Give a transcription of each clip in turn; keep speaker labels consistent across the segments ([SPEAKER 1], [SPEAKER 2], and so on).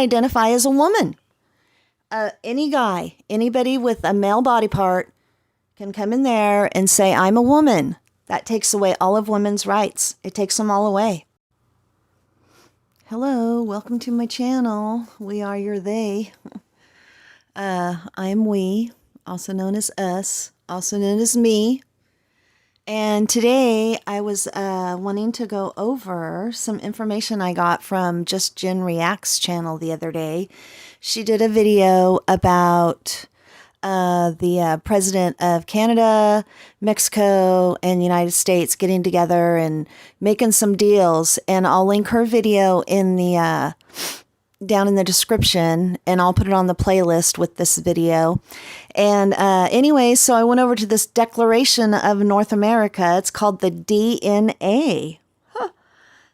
[SPEAKER 1] identify as a woman. Any guy, anybody with a male body part can come in there and say, I'm a woman. That takes away all of women's rights. It takes them all away. Hello, welcome to my channel. We are your they. I'm we, also known as us, also known as me. And today I was wanting to go over some information I got from Just Jen Reacts channel the other day. She did a video about the president of Canada, Mexico, and the United States getting together and making some deals. And I'll link her video in the down in the description, and I'll put it on the playlist with this video. And anyway, so I went over to this Declaration of North America. It's called the DNA. Huh,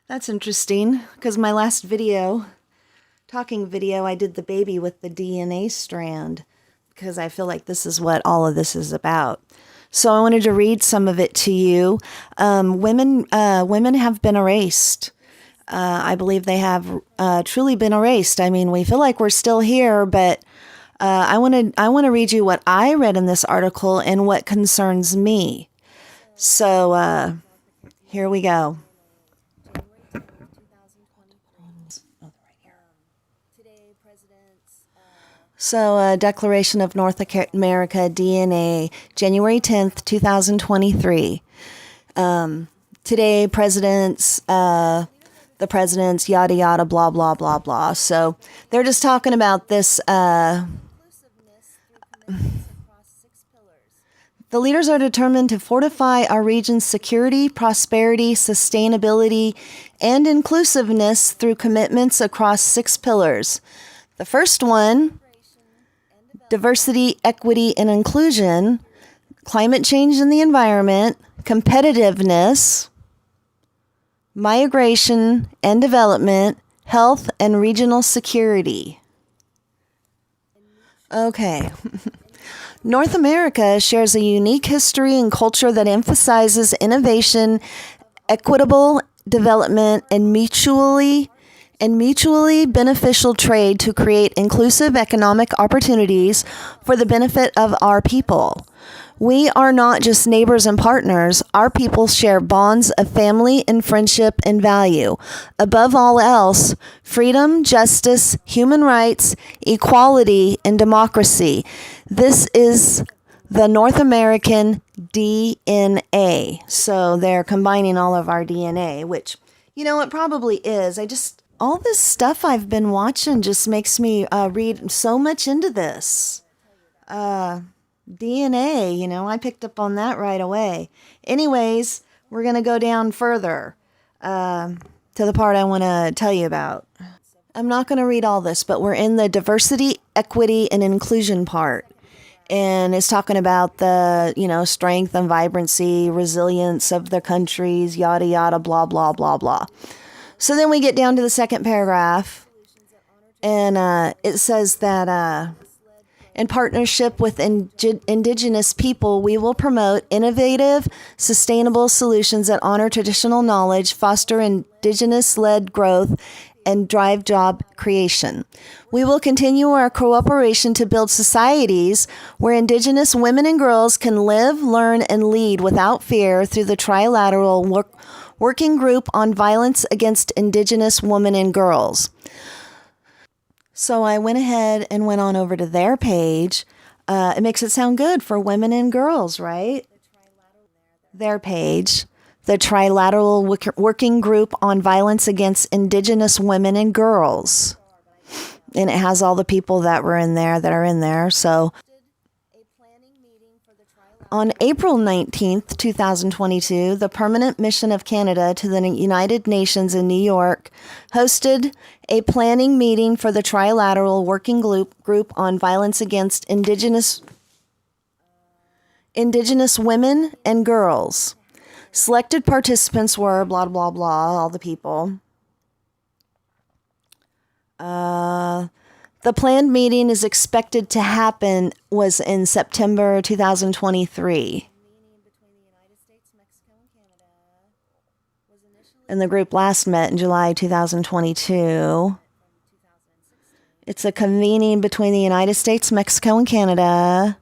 [SPEAKER 1] that's interesting, because my last video, talking video, I did the baby with the DNA strand, because I feel like this is what all of this is about. So I wanted to read some of it to you. Women have been erased. I believe they have truly been erased. I mean, we feel like we're still here, but I want to read you what I read in this article and what concerns me. So here we go. So Declaration of North America, DNA, January 10th, 2023. Today, the presidents, yada, yada, blah, blah, blah, blah. So they're just talking about this. The leaders are determined to fortify our region's security, prosperity, sustainability, and inclusiveness through commitments across 6 pillars. The first one, diversity, equity, and inclusion, climate change and the environment, competitiveness, migration and development, health, and regional security. Okay. North America shares a unique history and culture that emphasizes innovation, equitable development, and mutually beneficial trade to create inclusive economic opportunities for the benefit of our people. We are not just neighbors and partners. Our people share bonds of family and friendship and value. Above all else, freedom, justice, human rights, equality, and democracy. This is the North American DNA. So they're combining all of our DNA, which, you know, it probably is. All this stuff I've been watching just makes me read so much into this. DNA, you know, I picked up on that right away. Anyways, we're going to go down further to the part I want to tell you about. I'm not going to read all this, but we're in the diversity, equity, and inclusion part. And it's talking about the, you know, strength and vibrancy, resilience of the countries, yada, yada, blah, blah, blah, blah. So then we get down to the second paragraph, and it says that in partnership with indigenous people, we will promote innovative, sustainable solutions that honor traditional knowledge, foster indigenous-led growth, and drive job creation. We will continue our cooperation to build societies where indigenous women and girls can live, learn, and lead without fear through the Trilateral Working Group on Violence Against Indigenous Women and Girls. So I went ahead and went on over to their page. It makes it sound good for women and girls, right? Their page, the Trilateral Working Group on Violence Against Indigenous Women and Girls. And it has all the people that were in there, that are in there. So on April 19th, 2022, the Permanent Mission of Canada to the United Nations in New York hosted a planning meeting for the Trilateral Working Group on Violence Against Indigenous Women and Girls. Selected participants were blah, blah, blah, all the people. The planned meeting is expected to happen was in September 2023. And the group last met in July 2022. It's a convening between the United States, Mexico, and Canada.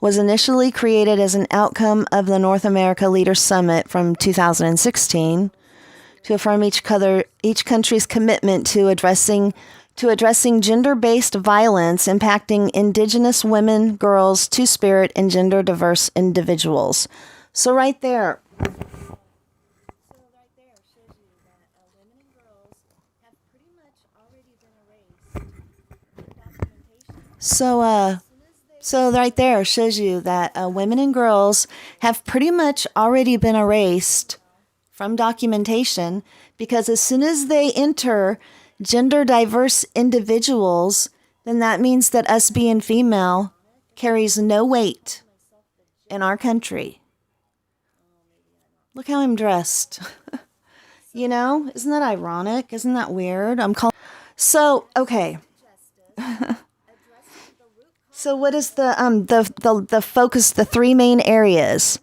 [SPEAKER 1] Was initially created as an outcome of the North America Leaders Summit from 2016 to affirm each country's commitment to addressing gender-based violence impacting Indigenous women, girls, Two-Spirit, and gender-diverse individuals. So right there. So right there shows you that women and girls have pretty much already been erased from documentation, because as soon as they enter gender diverse individuals, then that means that us being female carries no weight in our country. Look how I'm dressed. You know, isn't that ironic? Isn't that weird? So, okay. So what is the focus, the three main areas?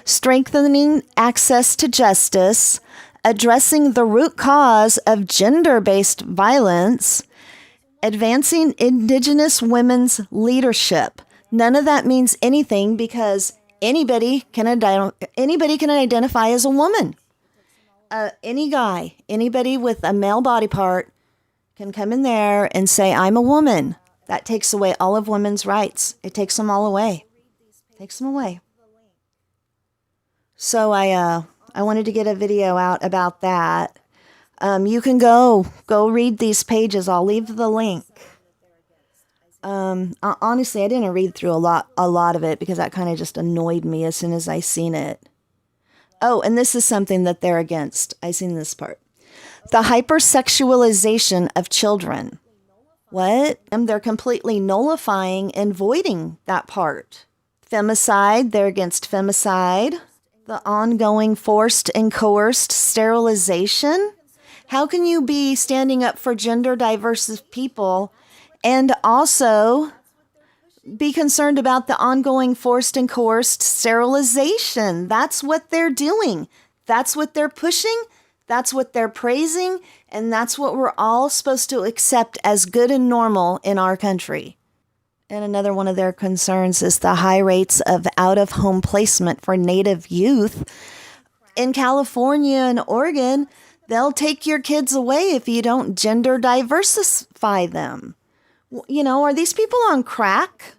[SPEAKER 1] Strengthening access to justice, addressing the root cause of gender-based violence, advancing Indigenous women's leadership. None of that means anything, because anybody can identify as a woman. Any guy, anybody with a male body part can come in there and say, I'm a woman. That takes away all of women's rights. It takes them all away. Takes them away. So I wanted to get a video out about that. You can go read these pages. I'll leave the link. Honestly, I didn't read through a lot of it, because that kind of just annoyed me as soon as I seen it. Oh, and this is something that they're against. I seen this part. The hypersexualization of children. What? And they're completely nullifying and voiding that part. Femicide, they're against femicide. The ongoing forced and coerced sterilization. How can you be standing up for gender diverse people and also be concerned about the ongoing forced and coerced sterilization? That's what they're doing. That's what they're pushing. That's what they're praising. And that's what we're all supposed to accept as good and normal in our country. And another one of their concerns is the high rates of out-of-home placement for Native youth. In California and Oregon, they'll take your kids away if you don't gender diversify them. You know, are these people on crack?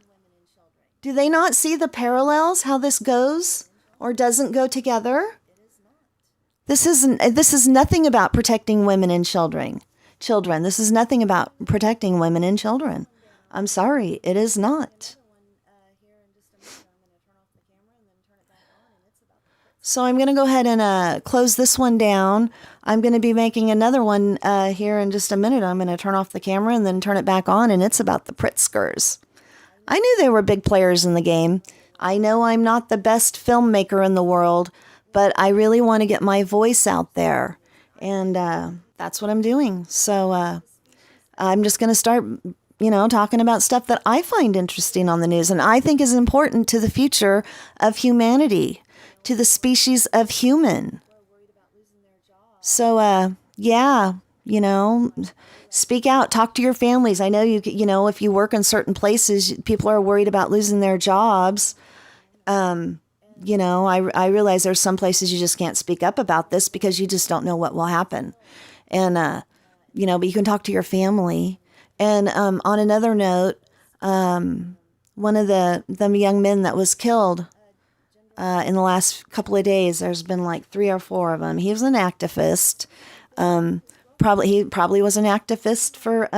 [SPEAKER 1] Do they not see the parallels, how this goes or doesn't go together? This is nothing about protecting women and children. This is nothing about protecting women and children. I'm sorry, it is not. So I'm going to go ahead and close this one down. I'm going to be making another one here in just a minute. I'm going to turn off the camera and then turn it back on, and it's about the Pritzkers. I knew they were big players in the game. I know I'm not the best filmmaker in the world, but I really want to get my voice out there, and that's what I'm doing. So I'm just going to start, talking about stuff that I find interesting on the news and I think is important to the future of humanity, to the species of human. So, speak out, talk to your families. I know if you work in certain places, people are worried about losing their jobs. I realize there's some places you just can't speak up about this because you just don't know what will happen. And, but you can talk to your family. And on another note, one of the young men that was killed in the last couple of days, there's been like 3 or 4 of them. He was an activist. He probably was an activist for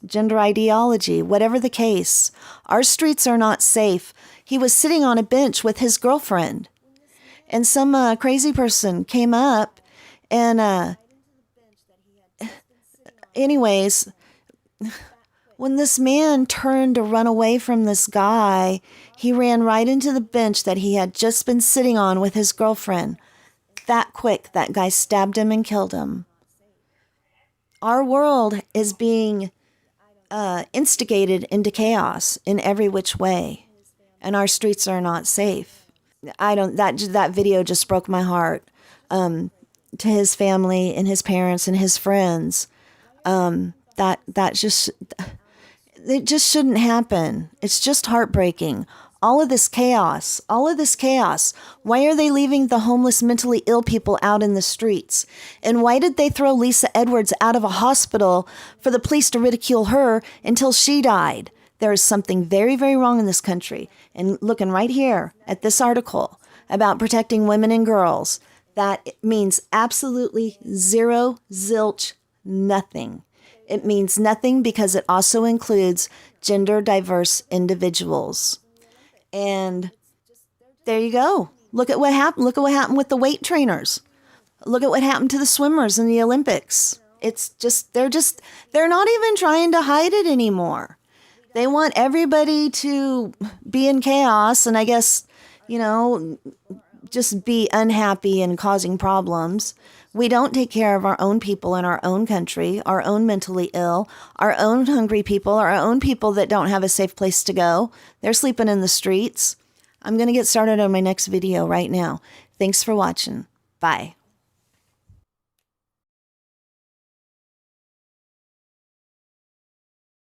[SPEAKER 1] gender ideology, whatever the case. Our streets are not safe. He was sitting on a bench with his girlfriend, and some crazy person came up and anyways, when this man turned to run away from this guy, he ran right into the bench that he had just been sitting on with his girlfriend. That quick, that guy stabbed him and killed him. Our world is being instigated into chaos in every which way, and our streets are not safe. That video just broke my heart. To his family and his parents and his friends, that just, It just shouldn't happen. It's just heartbreaking. All of this chaos, all of this chaos. Why are they leaving the homeless, mentally ill people out in the streets? And why did they throw Lisa Edwards out of a hospital for the police to ridicule her until she died? There is something very, very wrong in this country. And looking right here at this article about protecting women and girls, that means absolutely zero, zilch, nothing. It means nothing because it also includes gender diverse individuals. And there you go. Look at what happened. Look at what happened with the weight trainers. Look at what happened to the swimmers in the Olympics. It's just, they're not even trying to hide it anymore. They want everybody to be in chaos and I guess, just be unhappy and causing problems. We don't take care of our own people in our own country, our own mentally ill, our own hungry people, our own people that don't have a safe place to go. They're sleeping in the streets. I'm going to get started on my next video right now. Thanks for watching. Bye.